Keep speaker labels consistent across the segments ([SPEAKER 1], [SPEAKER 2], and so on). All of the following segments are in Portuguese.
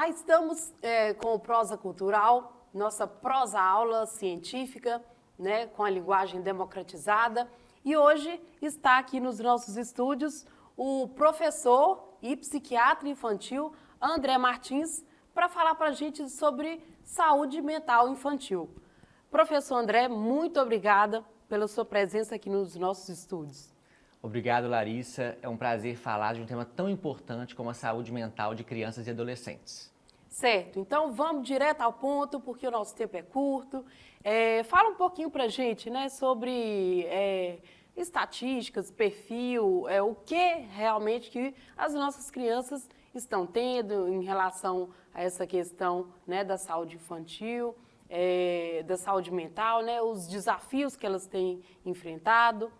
[SPEAKER 1] Estamos com o Prosa Cultural, nossa prosa aula científica, né, com a linguagem democratizada. E hoje está aqui nos nossos estúdios o professor e psiquiatra infantil André Martins para falar para a gente sobre saúde mental infantil. Professor André, muito obrigada pela sua presença aqui nos nossos estúdios.
[SPEAKER 2] Obrigado, Larissa. É um prazer falar de um tema tão importante como a saúde mental de crianças e adolescentes.
[SPEAKER 1] Certo, então vamos direto ao ponto, porque o nosso tempo é curto. Fala um pouquinho para a gente, né, sobre estatísticas, perfil, o que realmente que as nossas crianças estão tendo em relação a essa questão, né, da saúde infantil, da saúde mental, né, os desafios que elas têm enfrentado.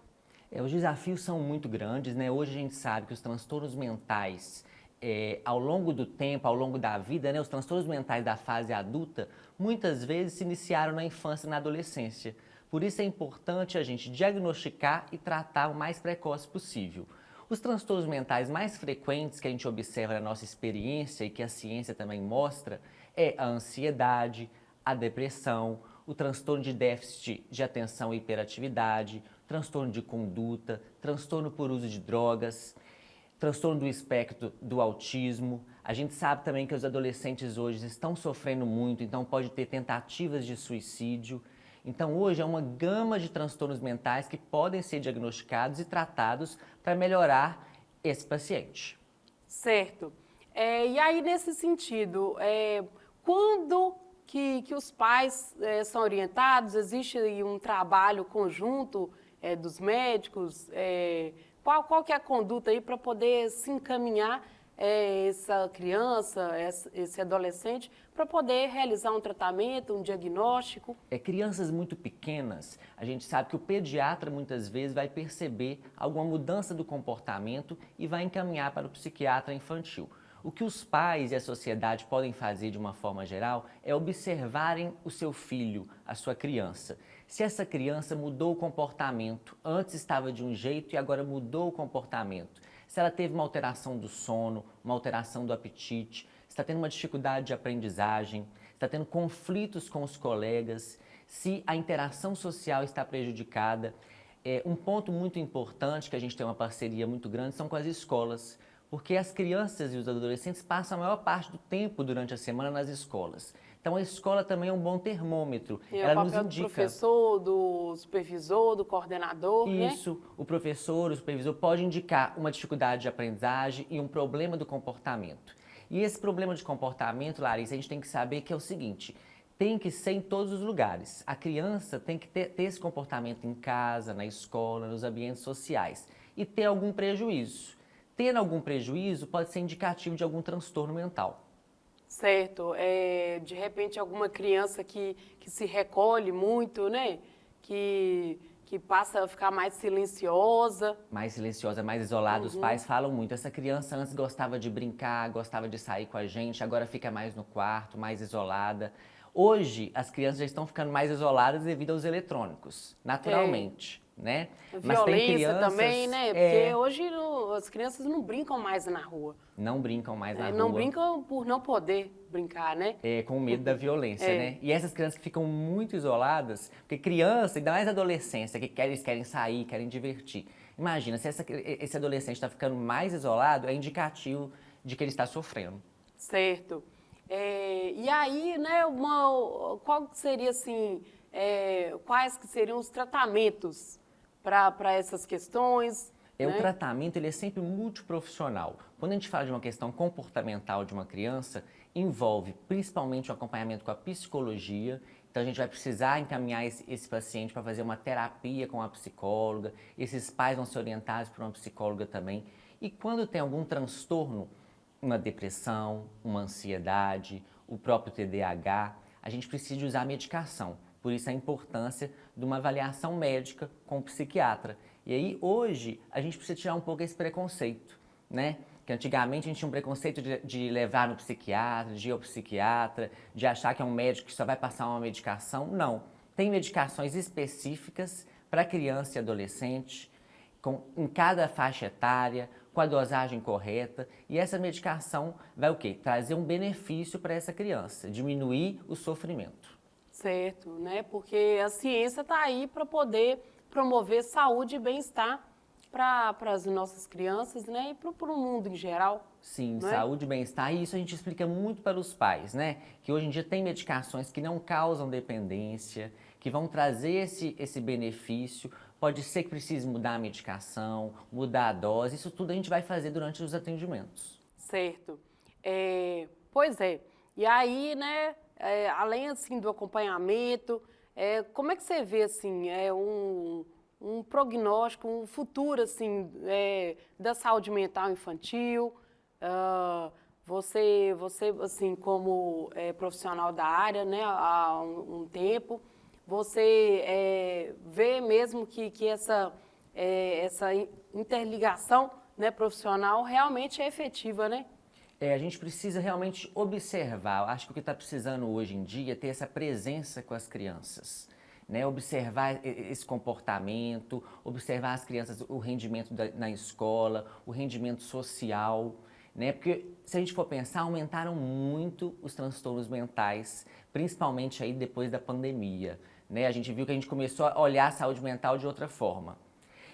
[SPEAKER 2] Os desafios são muito grandes, né? Hoje a gente sabe que os transtornos mentais, ao longo do tempo, ao longo da vida, né, os transtornos mentais da fase adulta, muitas vezes se iniciaram na infância e na adolescência. Por isso é importante a gente diagnosticar e tratar o mais precoce possível. Os transtornos mentais mais frequentes que a gente observa na nossa experiência e que a ciência também mostra é a ansiedade, a depressão, o transtorno de déficit de atenção e hiperatividade, transtorno de conduta, transtorno por uso de drogas, transtorno do espectro do autismo. A gente sabe também que os adolescentes hoje estão sofrendo muito, então pode ter tentativas de suicídio. Então hoje é uma gama de transtornos mentais que podem ser diagnosticados e tratados para melhorar esse paciente.
[SPEAKER 1] Certo. E aí, nesse sentido, quando que os pais são orientados? Existe um trabalho conjunto dos médicos? Qual que é a conduta aí para poder se encaminhar essa criança, esse adolescente, para poder realizar um tratamento, um diagnóstico?
[SPEAKER 2] Crianças muito pequenas, a gente sabe que o pediatra muitas vezes vai perceber alguma mudança do comportamento e vai encaminhar para o psiquiatra infantil. O que os pais e a sociedade podem fazer de uma forma geral é observarem o seu filho, a sua criança. Se essa criança mudou o comportamento, antes estava de um jeito e agora mudou o comportamento. Se ela teve uma alteração do sono, uma alteração do apetite, está tendo uma dificuldade de aprendizagem, está tendo conflitos com os colegas, se a interação social está prejudicada. Um ponto muito importante que a gente tem uma parceria muito grande são com as escolas. Porque as crianças e os adolescentes passam a maior parte do tempo durante a semana nas escolas. Então a escola também é um bom termômetro.
[SPEAKER 1] Ela nos indica. Do professor, do supervisor, do coordenador,
[SPEAKER 2] Isso,
[SPEAKER 1] né?
[SPEAKER 2] O professor, o supervisor pode indicar uma dificuldade de aprendizagem e um problema do comportamento. E esse problema de comportamento, Larissa, a gente tem que saber que é o seguinte: tem que ser em todos os lugares. A criança tem que ter esse comportamento em casa, na escola, nos ambientes sociais e ter algum prejuízo. Tendo algum prejuízo, pode ser indicativo de algum transtorno mental.
[SPEAKER 1] Certo. De repente, alguma criança que se recolhe muito, né? Que passa a ficar mais silenciosa.
[SPEAKER 2] Mais silenciosa, mais isolada. Os pais falam muito. Essa criança antes gostava de brincar, gostava de sair com a gente, agora fica mais no quarto, mais isolada. Hoje, as crianças já estão ficando mais isoladas devido aos eletrônicos, naturalmente. Né?
[SPEAKER 1] Mas tem crianças também, né? Porque hoje as crianças não brincam mais na rua.
[SPEAKER 2] Não brincam mais na rua.
[SPEAKER 1] Não brincam por não poder brincar, né?
[SPEAKER 2] Com medo da violência, né? E essas crianças que ficam muito isoladas, porque criança, ainda mais adolescência, que eles querem sair, querem divertir. Imagina, se esse adolescente está ficando mais isolado, é indicativo de que ele está sofrendo.
[SPEAKER 1] Certo. E aí, né, qual seria, assim, quais que seriam os tratamentos para essas questões?
[SPEAKER 2] O tratamento ele é sempre multiprofissional. Quando a gente fala de uma questão comportamental de uma criança, envolve principalmente o acompanhamento com a psicologia. Então a gente vai precisar encaminhar esse paciente para fazer uma terapia com a psicóloga. Esses pais vão ser orientados por uma psicóloga também. E quando tem algum transtorno, uma depressão, uma ansiedade, o próprio TDAH, a gente precisa de usar medicação. Por isso a importância de uma avaliação médica com o psiquiatra. E aí hoje a gente precisa tirar um pouco esse preconceito, né? Que antigamente a gente tinha um preconceito de levar no psiquiatra, de ir ao psiquiatra, de achar que é um médico que só vai passar uma medicação. Não, tem medicações específicas para criança e adolescente, em cada faixa etária, com a dosagem correta, e essa medicação vai o quê? Trazer um benefício para essa criança, diminuir o sofrimento.
[SPEAKER 1] Certo, né? Porque a ciência está aí para poder promover saúde e bem-estar para as nossas crianças, né? E para o mundo em geral.
[SPEAKER 2] Sim,
[SPEAKER 1] não é?
[SPEAKER 2] saúde e bem-estar, e isso a gente explica muito para os pais, né? Que hoje em dia tem medicações que não causam dependência, que vão trazer esse benefício. Pode ser que precise mudar a medicação, mudar a dose, isso tudo a gente vai fazer durante os atendimentos.
[SPEAKER 1] Certo. Pois é. E aí, né, além assim do acompanhamento, como é que você vê assim, um prognóstico, um futuro assim, da saúde mental infantil? Você assim, como profissional da área, né, há um tempo, você vê mesmo que essa interligação, né, profissional realmente é efetiva, né?
[SPEAKER 2] A gente precisa realmente observar. Eu acho que o que está precisando hoje em dia é ter essa presença com as crianças, né? Observar esse comportamento, observar as crianças, o rendimento na escola, o rendimento social, né? Porque se a gente for pensar, aumentaram muito os transtornos mentais, principalmente aí depois da pandemia, né? A gente viu que a gente começou a olhar a saúde mental de outra forma.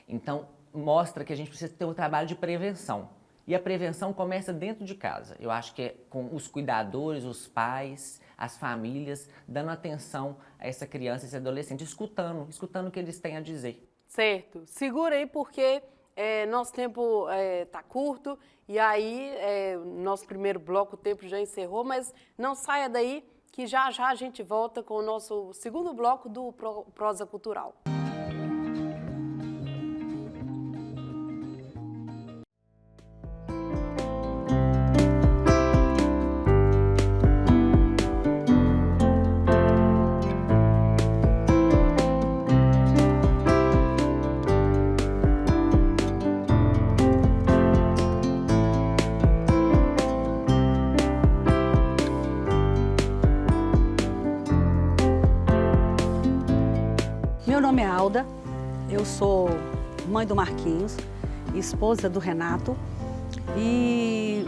[SPEAKER 2] Então, mostra que a gente precisa ter um trabalho de prevenção. E a prevenção começa dentro de casa. Eu acho que é com os cuidadores, os pais, as famílias, dando atenção a essa criança, esse adolescente, escutando o que eles têm a dizer.
[SPEAKER 1] Certo. Segura aí porque nosso tempo está curto e aí nosso primeiro bloco, o tempo já encerrou, mas não saia daí que já já a gente volta com o nosso segundo bloco do Prosa Cultural.
[SPEAKER 3] Meu nome é Alda, eu sou mãe do Marquinhos, esposa do Renato e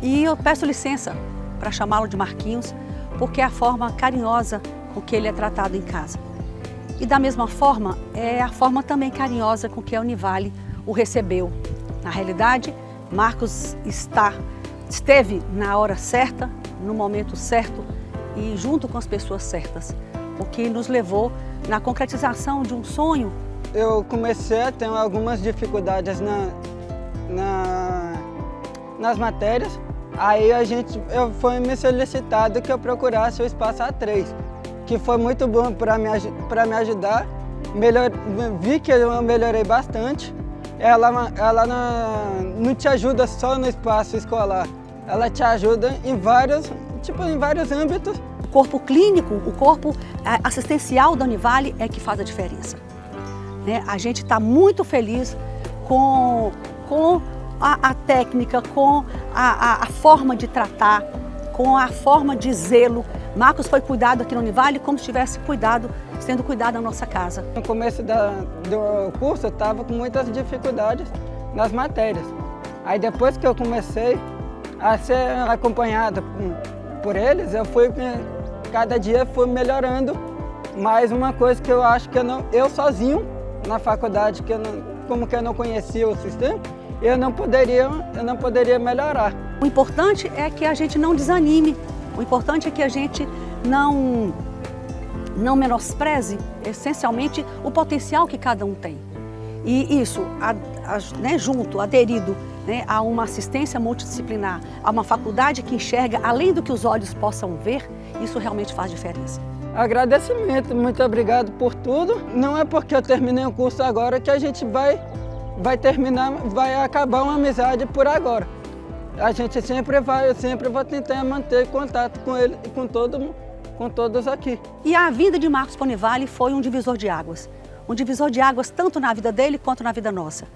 [SPEAKER 3] eu peço licença para chamá-lo de Marquinhos porque é a forma carinhosa com que ele é tratado em casa. E da mesma forma, é a forma também carinhosa com que a Univale o recebeu. Na realidade, Marcos esteve na hora certa, no momento certo e junto com as pessoas certas, o que nos levou na concretização de um sonho.
[SPEAKER 4] Eu comecei a ter algumas dificuldades nas matérias, aí foi me solicitado que eu procurasse o Espaço A3, que foi muito bom para me ajudar. Vi que eu melhorei bastante. Ela não te ajuda só no espaço escolar, ela te ajuda em vários âmbitos.
[SPEAKER 3] O corpo clínico, o corpo assistencial da Univale é que faz a diferença, né? A gente está muito feliz com a técnica, com a forma de tratar, com a forma de zelo. Marcos foi cuidado aqui na Univale como se tivesse sendo cuidado na nossa casa.
[SPEAKER 4] No começo do curso eu estava com muitas dificuldades nas matérias. Aí depois que eu comecei a ser acompanhado por eles, cada dia fui melhorando. Mas uma coisa que eu acho que eu sozinho na faculdade, como que eu não conhecia o sistema, eu não poderia melhorar.
[SPEAKER 3] O importante é que a gente não desanime, o importante é que a gente não menospreze essencialmente o potencial que cada um tem. E isso, junto, aderido, né, a uma assistência multidisciplinar, a uma faculdade que enxerga além do que os olhos possam ver, isso realmente faz diferença.
[SPEAKER 4] Agradecimento, muito obrigado por tudo. Não é porque eu terminei o curso agora que a gente vai acabar uma amizade por agora. A gente eu sempre vou tentar manter contato com ele e com todos aqui.
[SPEAKER 3] E a vinda de Marcos para a Univale foi um divisor de águas. Um divisor de águas tanto na vida dele quanto na vida nossa.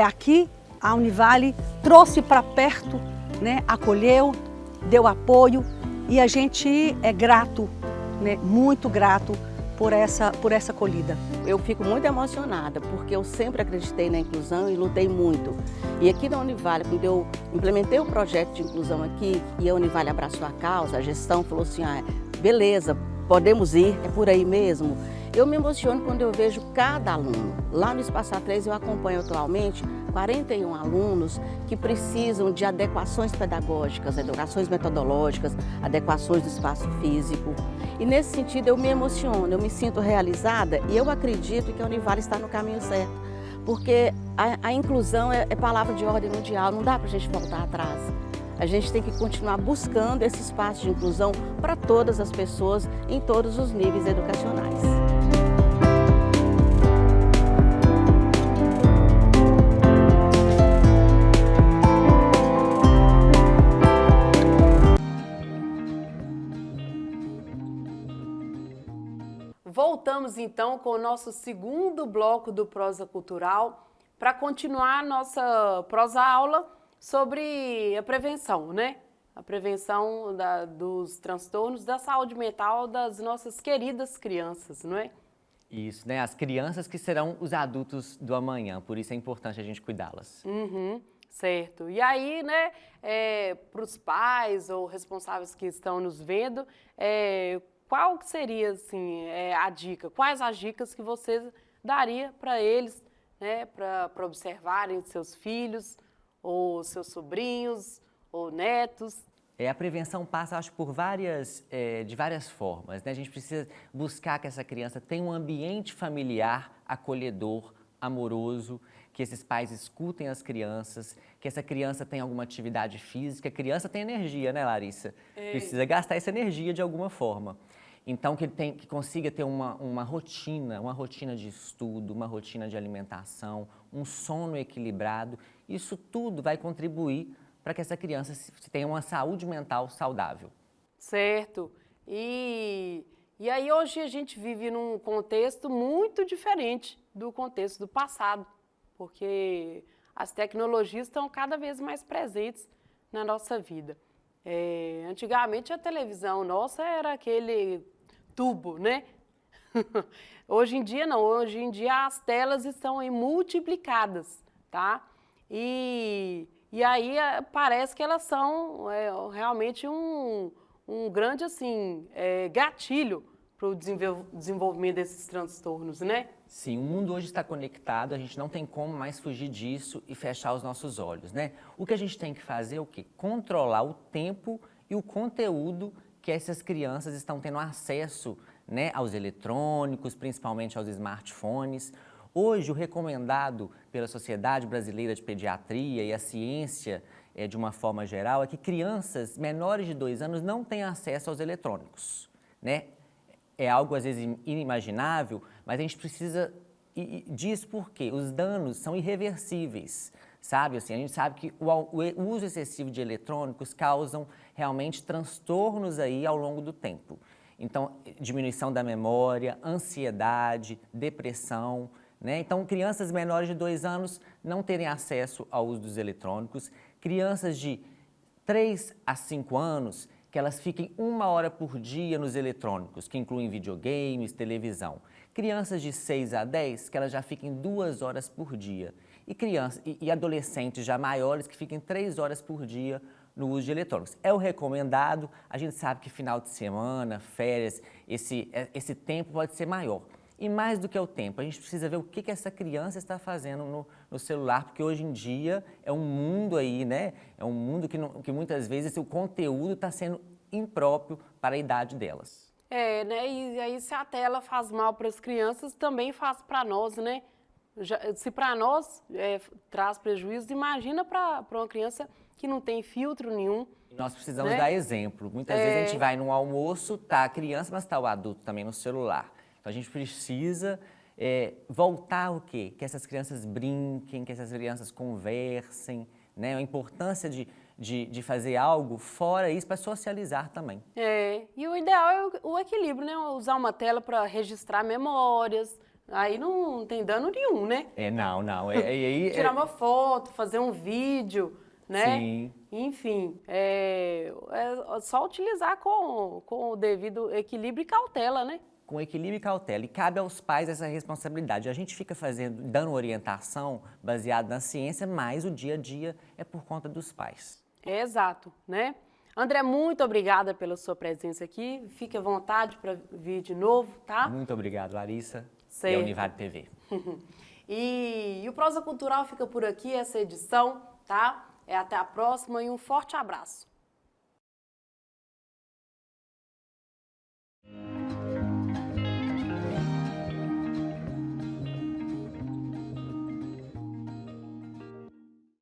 [SPEAKER 3] Aqui a Univale trouxe para perto, né, acolheu, deu apoio e a gente é grato, né, muito grato por essa acolhida.
[SPEAKER 5] Eu fico muito emocionada, porque eu sempre acreditei na inclusão e lutei muito. E aqui na Univale, quando eu implementei o projeto de inclusão aqui, e a Univale abraçou a causa, a gestão falou assim, beleza, podemos ir, é por aí mesmo. Eu me emociono quando eu vejo cada aluno. Lá no Espaço A3 eu acompanho atualmente 41 alunos que precisam de adequações pedagógicas, adequações metodológicas, adequações do espaço físico. E nesse sentido eu me emociono, eu me sinto realizada e eu acredito que a Univale está no caminho certo. Porque a inclusão é palavra de ordem mundial, não dá para a gente voltar atrás. A gente tem que continuar buscando esse espaço de inclusão para todas as pessoas em todos os níveis educacionais.
[SPEAKER 1] Voltamos então com o nosso segundo bloco do Prosa Cultural para continuar a nossa prosa aula sobre a prevenção, né? A prevenção dos transtornos da saúde mental das nossas queridas crianças, não é?
[SPEAKER 2] Isso, né? As crianças que serão os adultos do amanhã, por isso é importante a gente cuidá-las.
[SPEAKER 1] Certo. E aí, né, para os pais ou responsáveis que estão nos vendo, qual que seria, assim, a dica? Quais as dicas que você daria para eles, né, para observarem seus filhos, ou seus sobrinhos, ou netos?
[SPEAKER 2] A prevenção passa, acho, de várias formas, né? A gente precisa buscar que essa criança tenha um ambiente familiar acolhedor, amoroso, que esses pais escutem as crianças, que essa criança tenha alguma atividade física. A criança tem energia, né, Larissa? Precisa gastar essa energia de alguma forma. Então, que consiga ter uma rotina de estudo, uma rotina de alimentação, um sono equilibrado. Isso tudo vai contribuir para que essa criança tenha uma saúde mental saudável.
[SPEAKER 1] Certo. E aí hoje a gente vive num contexto muito diferente do contexto do passado, porque as tecnologias estão cada vez mais presentes na nossa vida. Antigamente a televisão nossa era aquele tubo, né? Hoje em dia não, hoje em dia as telas estão aí multiplicadas, tá? E aí parece que elas são realmente um grande assim, gatilho para o desenvolvimento desses transtornos, né?
[SPEAKER 2] Sim, o mundo hoje está conectado, a gente não tem como mais fugir disso e fechar os nossos olhos, né? O que a gente tem que fazer é o quê? Controlar o tempo e o conteúdo que essas crianças estão tendo acesso, né, aos eletrônicos, principalmente aos smartphones. Hoje, o recomendado pela Sociedade Brasileira de Pediatria e a ciência, de uma forma geral, é que crianças menores de 2 anos não têm acesso aos eletrônicos, né? É algo, às vezes, inimaginável, mas a gente precisa disso porque os danos são irreversíveis, sabe? Assim, a gente sabe que o uso excessivo de eletrônicos causam realmente transtornos aí ao longo do tempo. Então, diminuição da memória, ansiedade, depressão, né? Então, crianças menores de 2 anos não terem acesso ao uso dos eletrônicos, crianças de 3 a 5 anos, que elas fiquem 1 hora por dia nos eletrônicos, que incluem videogames, televisão. Crianças de 6 a 10, que elas já fiquem 2 horas por dia. E crianças e adolescentes já maiores, que fiquem 3 horas por dia no uso de eletrônicos. É o recomendado, a gente sabe que final de semana, férias, esse tempo pode ser maior. E mais do que o tempo, a gente precisa ver o que essa criança está fazendo no celular, porque hoje em dia é um mundo aí, né? É um mundo que muitas vezes o conteúdo está sendo impróprio para a idade delas.
[SPEAKER 1] Né? E aí se a tela faz mal para as crianças, também faz para nós, né? Se para nós traz prejuízo, imagina para uma criança que não tem filtro nenhum.
[SPEAKER 2] Nós precisamos, né,
[SPEAKER 1] dar
[SPEAKER 2] exemplo. Muitas vezes a gente vai num almoço, tá a criança, mas tá o adulto também no celular. Então a gente precisa voltar o quê? Que essas crianças brinquem, que essas crianças conversem, né? A importância de fazer algo fora isso para socializar também.
[SPEAKER 1] E o ideal é o equilíbrio, né? Usar uma tela para registrar memórias. Aí não tem dano nenhum, né?
[SPEAKER 2] Não.
[SPEAKER 1] Tirar uma foto, fazer um vídeo, né?
[SPEAKER 2] Sim.
[SPEAKER 1] Enfim, é só utilizar com o devido equilíbrio e cautela, né?
[SPEAKER 2] com equilíbrio e cautela. E cabe aos pais essa responsabilidade. A gente fica dando orientação baseada na ciência, mas o dia a dia é por conta dos pais.
[SPEAKER 1] É exato, né? André, muito obrigada pela sua presença aqui. Fique à vontade para vir de novo, tá?
[SPEAKER 2] Muito obrigado, Larissa.
[SPEAKER 1] Certo.
[SPEAKER 2] E a Univale TV.
[SPEAKER 1] E o Prosa Cultural fica por aqui, essa edição, tá? Até a próxima e um forte abraço.